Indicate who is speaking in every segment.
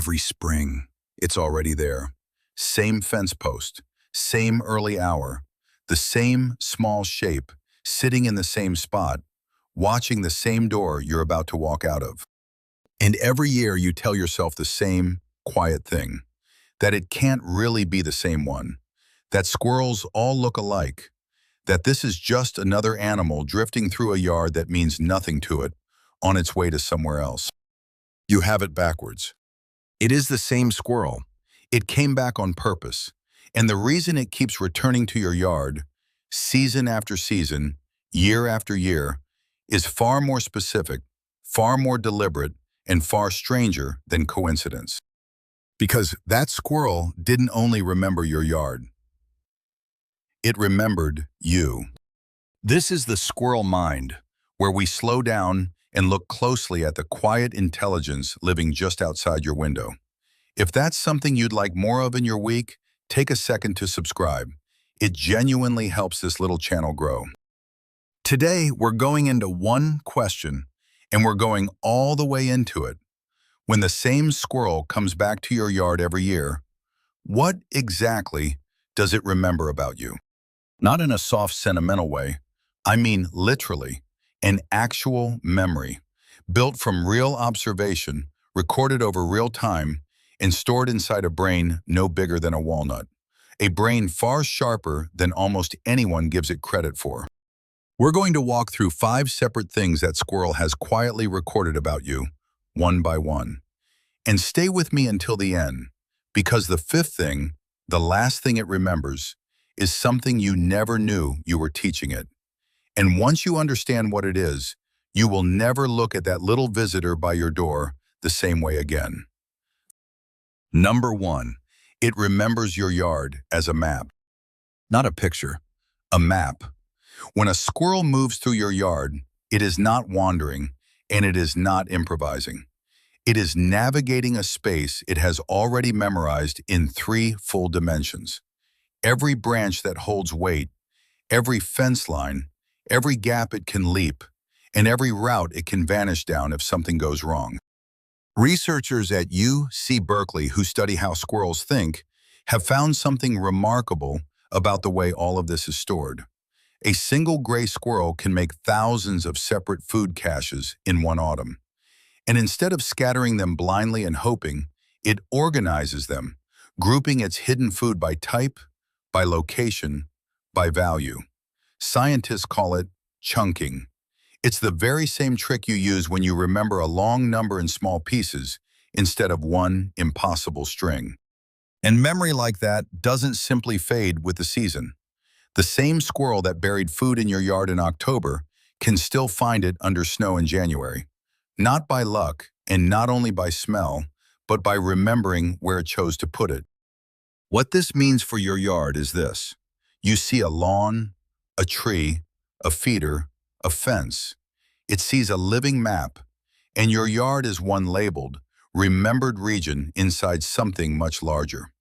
Speaker 1: Every spring, it's already there. Same fence post, same early hour, the same small shape, sitting in the same spot, watching the same door you're about to walk out of. And every year you tell yourself the same quiet thing, that it can't really be the same one, that squirrels all look alike, that this is just another animal drifting through a yard that means nothing to it, on its way to somewhere else. You have it backwards. It is the same squirrel. It came back on purpose. And the reason it keeps returning to your yard, season after season, year after year, is far more specific, far more deliberate, and far stranger than coincidence. Because that squirrel didn't only remember your yard. It remembered you. This is the squirrel mind, where we slow down and look closely at the quiet intelligence living just outside your window. If that's something you'd like more of in your week, take a second to subscribe. It genuinely helps this little channel grow. Today, we're going into one question, and we're going all the way into it. When the same squirrel comes back to your yard every year, what exactly does it remember about you? Not in a soft, sentimental way. I mean literally, an actual memory, built from real observation, recorded over real time, and stored inside a brain no bigger than a walnut. A brain far sharper than almost anyone gives it credit for. We're going to walk through 5 separate things that squirrel has quietly recorded about you, one by one. And stay with me until the end, because the 5th thing, the last thing it remembers, is something you never knew you were teaching it. And once you understand what it is, you will never look at that little visitor by your door the same way again. Number 1, it remembers your yard as a map. Not a picture, a map. When a squirrel moves through your yard, it is not wandering, and it is not improvising. It is navigating a space it has already memorized in 3 full dimensions. Every branch that holds weight, every fence line, every gap it can leap, and every route it can vanish down if something goes wrong. Researchers at UC Berkeley who study how squirrels think have found something remarkable about the way all of this is stored. A single gray squirrel can make thousands of separate food caches in one autumn. And instead of scattering them blindly and hoping, it organizes them, grouping its hidden food by type, by location, by value. Scientists call it chunking. It's the very same trick you use when you remember a long number in small pieces instead of one impossible string. And memory like that doesn't simply fade with the season. The same squirrel that buried food in your yard in October can still find it under snow in January. Not by luck, and not only by smell, but by remembering where it chose to put it. What this means for your yard is this. You see a lawn, a tree, a feeder, a fence. It sees a living map, and your yard is one labeled, remembered region inside something much larger.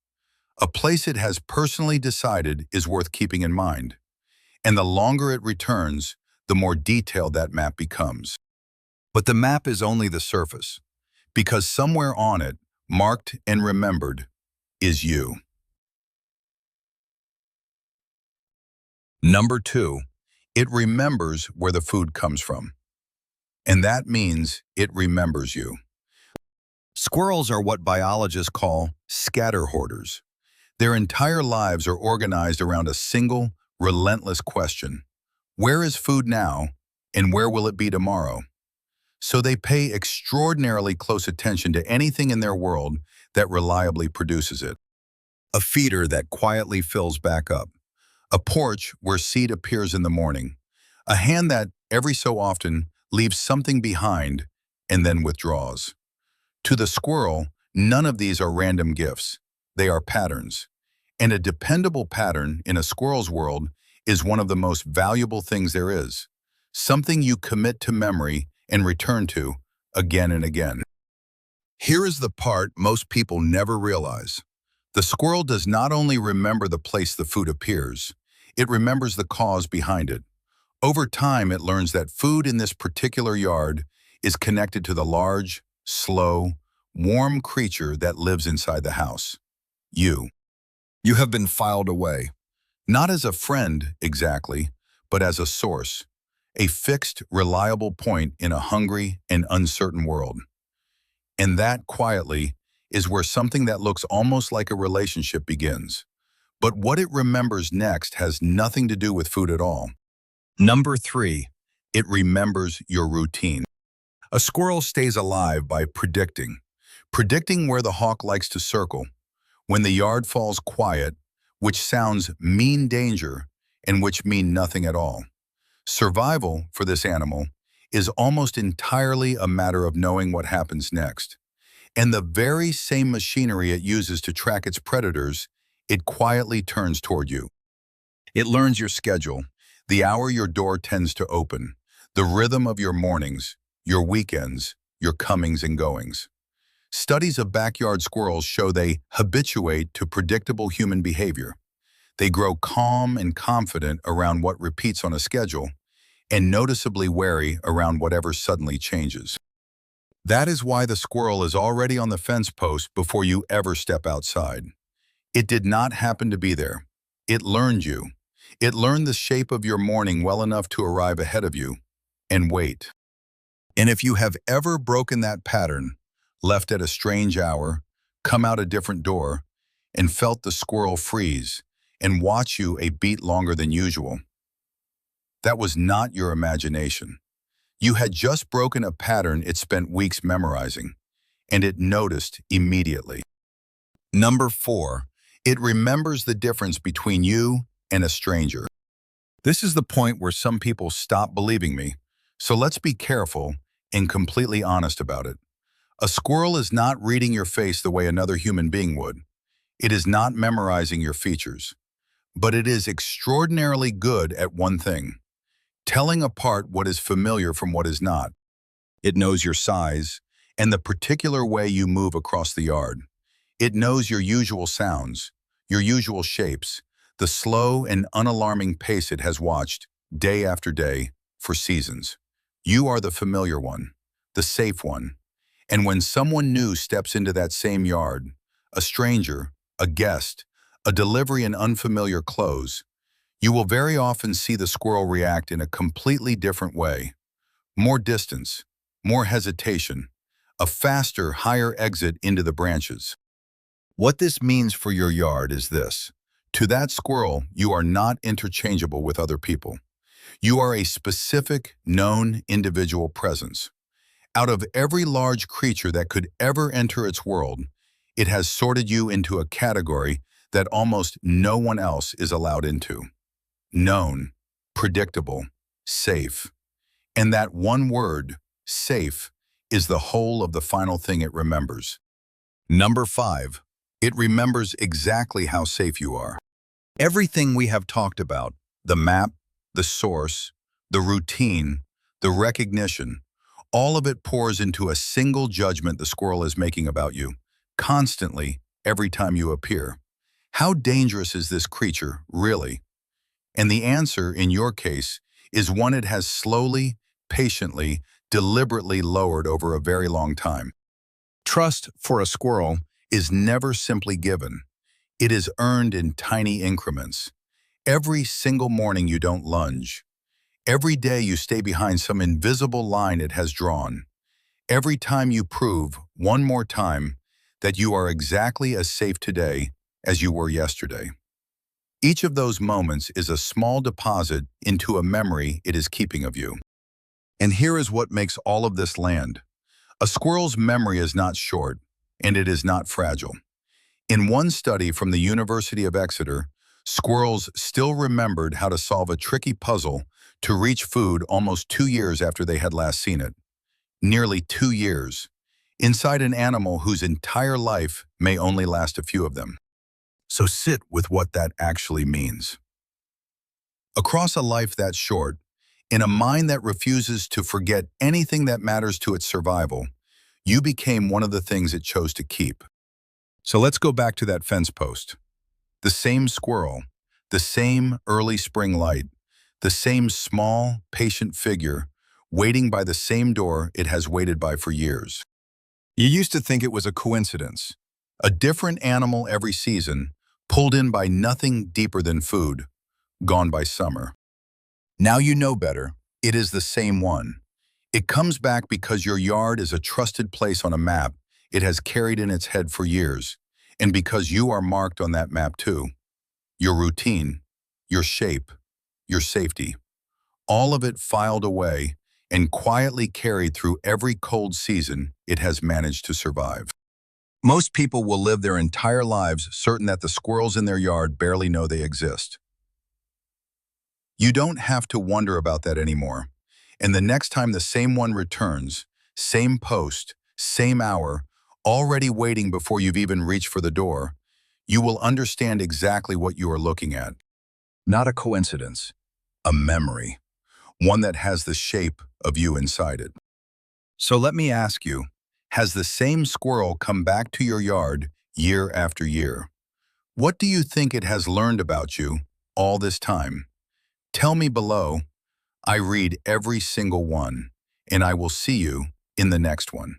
Speaker 1: A place it has personally decided is worth keeping in mind. And the longer it returns, the more detailed that map becomes. But the map is only the surface, because somewhere on it, marked and remembered, is you. Number 2, it remembers where the food comes from. And that means it remembers you. Squirrels are what biologists call scatter hoarders. Their entire lives are organized around a single, relentless question. Where is food now, and where will it be tomorrow? So they pay extraordinarily close attention to anything in their world that reliably produces it. A feeder that quietly fills back up. A porch where seed appears in the morning. A hand that, every so often, leaves something behind and then withdraws. To the squirrel, none of these are random gifts. They are patterns. And a dependable pattern in a squirrel's world is one of the most valuable things there is. Something you commit to memory and return to again and again. Here is the part most people never realize. The squirrel does not only remember the place the food appears, it remembers the cause behind it. Over time, it learns that food in this particular yard is connected to the large, slow, warm creature that lives inside the house. You. You have been filed away. Not as a friend, exactly, but as a source. A fixed, reliable point in a hungry and uncertain world. And that, quietly, is where something that looks almost like a relationship begins. But what it remembers next has nothing to do with food at all. Number 3, it remembers your routine. A squirrel stays alive by predicting. Predicting where the hawk likes to circle, when the yard falls quiet, which sounds mean danger and which mean nothing at all. Survival, for this animal, is almost entirely a matter of knowing what happens next. And the very same machinery it uses to track its predators, it quietly turns toward you. It learns your schedule, the hour your door tends to open, the rhythm of your mornings, your weekends, your comings and goings. Studies of backyard squirrels show they habituate to predictable human behavior. They grow calm and confident around what repeats on a schedule, and noticeably wary around whatever suddenly changes. That is why the squirrel is already on the fence post before you ever step outside. It did not happen to be there. It learned you. It learned the shape of your morning well enough to arrive ahead of you and wait. And if you have ever broken that pattern, left at a strange hour, come out a different door, and felt the squirrel freeze and watch you a beat longer than usual, that was not your imagination. You had just broken a pattern it spent weeks memorizing, and it noticed immediately. Number 4, it remembers the difference between you and a stranger. This is the point where some people stop believing me, so let's be careful and completely honest about it. A squirrel is not reading your face the way another human being would. It is not memorizing your features. But it is extraordinarily good at one thing: telling apart what is familiar from what is not. It knows your size and the particular way you move across the yard. It knows your usual sounds, your usual shapes, the slow and unalarming pace it has watched, day after day, for seasons. You are the familiar one, the safe one. And when someone new steps into that same yard, a stranger, a guest, a delivery in unfamiliar clothes, you will very often see the squirrel react in a completely different way. More distance, more hesitation, a faster, higher exit into the branches. What this means for your yard is this: to that squirrel, you are not interchangeable with other people. You are a specific, known individual presence. Out of every large creature that could ever enter its world, it has sorted you into a category that almost no one else is allowed into. Known, predictable, safe. And that one word, safe, is the whole of the final thing it remembers. Number 5, it remembers exactly how safe you are. Everything we have talked about, the map, the source, the routine, the recognition, all of it pours into a single judgment the squirrel is making about you, constantly, every time you appear. How dangerous is this creature, really? And the answer, in your case, is one it has slowly, patiently, deliberately lowered over a very long time. Trust, for a squirrel, is never simply given. It is earned in tiny increments. Every single morning you don't lunge. Every day you stay behind some invisible line it has drawn. Every time you prove, one more time, that you are exactly as safe today as you were yesterday. Each of those moments is a small deposit into a memory it is keeping of you. And here is what makes all of this land. A squirrel's memory is not short, and it is not fragile. In one study from the University of Exeter, squirrels still remembered how to solve a tricky puzzle to reach food almost 2 years after they had last seen it. Nearly 2 years, inside an animal whose entire life may only last a few of them. So sit with what that actually means. Across a life that short, in a mind that refuses to forget anything that matters to its survival, you became one of the things it chose to keep. So let's go back to that fence post. The same squirrel, the same early spring light, the same small, patient figure, waiting by the same door it has waited by for years. You used to think it was a coincidence. A different animal every season, pulled in by nothing deeper than food, gone by summer. Now you know better. It is the same one. It comes back because your yard is a trusted place on a map it has carried in its head for years, and because you are marked on that map too. Your routine, your shape, your safety, all of it filed away and quietly carried through every cold season it has managed to survive. Most people will live their entire lives certain that the squirrels in their yard barely know they exist. You don't have to wonder about that anymore. And the next time the same one returns, same post, same hour, already waiting before you've even reached for the door, you will understand exactly what you are looking at. Not a coincidence, a memory, one that has the shape of you inside it. So let me ask you, has the same squirrel come back to your yard year after year? What do you think it has learned about you all this time? Tell me below. I read every single one, and I will see you in the next one.